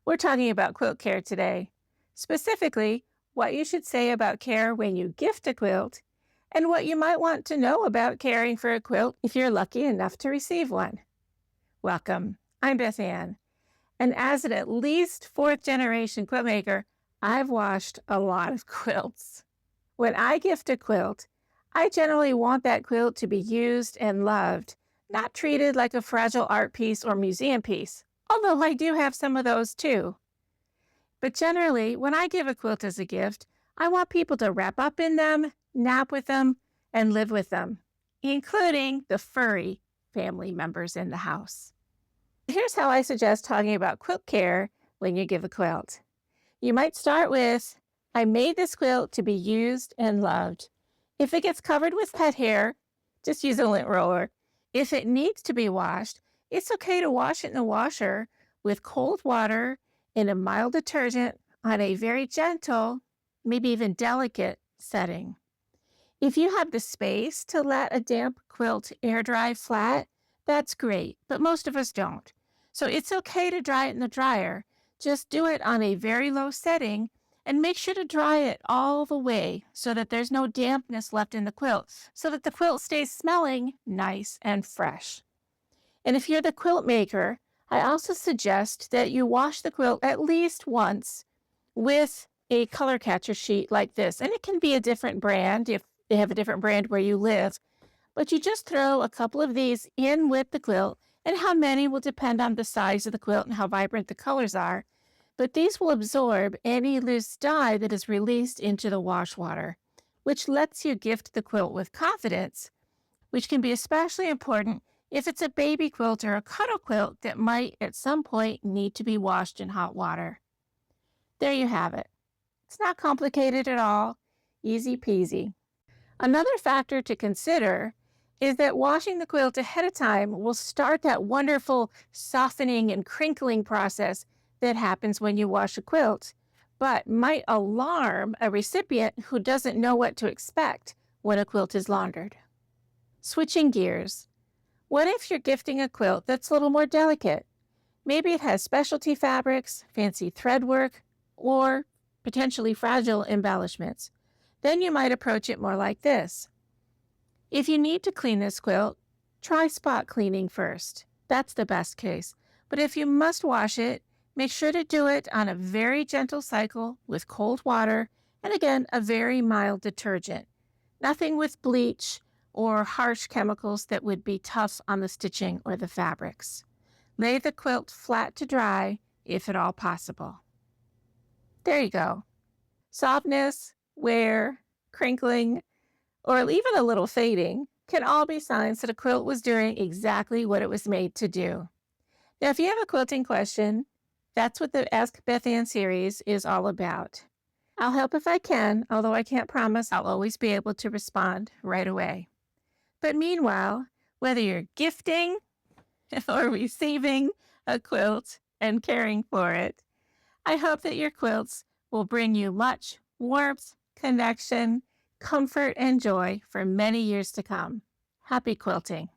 We're talking about quilt care today, specifically what you should say about care when you gift a quilt and what you might want to know about caring for a quilt if you're lucky enough to receive one. Welcome. I'm Beth Ann, and as an at least fourth generation quilt maker, I've washed a lot of quilts. When I gift a quilt, I generally want that quilt to be used and loved, not treated like a fragile art piece or museum piece, although I do have some of those too. But generally, when I give a quilt as a gift, I want people to wrap up in them, nap with them, and live with them, including the furry family members in the house. Here's how I suggest talking about quilt care when you give a quilt. You might start with, I made this quilt to be used and loved. If it gets covered with pet hair, just use a lint roller. If it needs to be washed, it's okay to wash it in the washer with cold water and a mild detergent on a very gentle, maybe even delicate setting. If you have the space to let a damp quilt air dry flat, that's great, but most of us don't. So it's okay to dry it in the dryer. Just do it on a very low setting and make sure to dry it all the way so that there's no dampness left in the quilt, so that the quilt stays smelling nice and fresh. And if you're the quilt maker, I also suggest that you wash the quilt at least once with a color catcher sheet like this. And it can be a different brand if they have a different brand where you live. But you just throw a couple of these in with the quilt, and how many will depend on the size of the quilt and how vibrant the colors are. But these will absorb any loose dye that is released into the wash water, which lets you gift the quilt with confidence, which can be especially important if it's a baby quilt or a cuddle quilt that might at some point need to be washed in hot water. There you have it. It's not complicated at all. Easy peasy. Another factor to consider is that washing the quilt ahead of time will start that wonderful softening and crinkling process that happens when you wash a quilt, but might alarm a recipient who doesn't know what to expect when a quilt is laundered. Switching gears. What if you're gifting a quilt that's a little more delicate? Maybe it has specialty fabrics, fancy thread work, or potentially fragile embellishments. Then you might approach it more like this. If you need to clean this quilt, try spot cleaning first. That's the best case. But if you must wash it, make sure to do it on a very gentle cycle with cold water and again, a very mild detergent. Nothing with bleach or harsh chemicals that would be tough on the stitching or the fabrics. Lay the quilt flat to dry if at all possible. There you go. Softness, wear, crinkling, or even a little fading can all be signs that a quilt was doing exactly what it was made to do. Now, if you have a quilting question, that's what the Ask Beth Ann series is all about. I'll help if I can, although I can't promise I'll always be able to respond right away. But meanwhile, whether you're gifting or receiving a quilt and caring for it, I hope that your quilts will bring you much warmth, connection, comfort, and joy for many years to come. Happy quilting.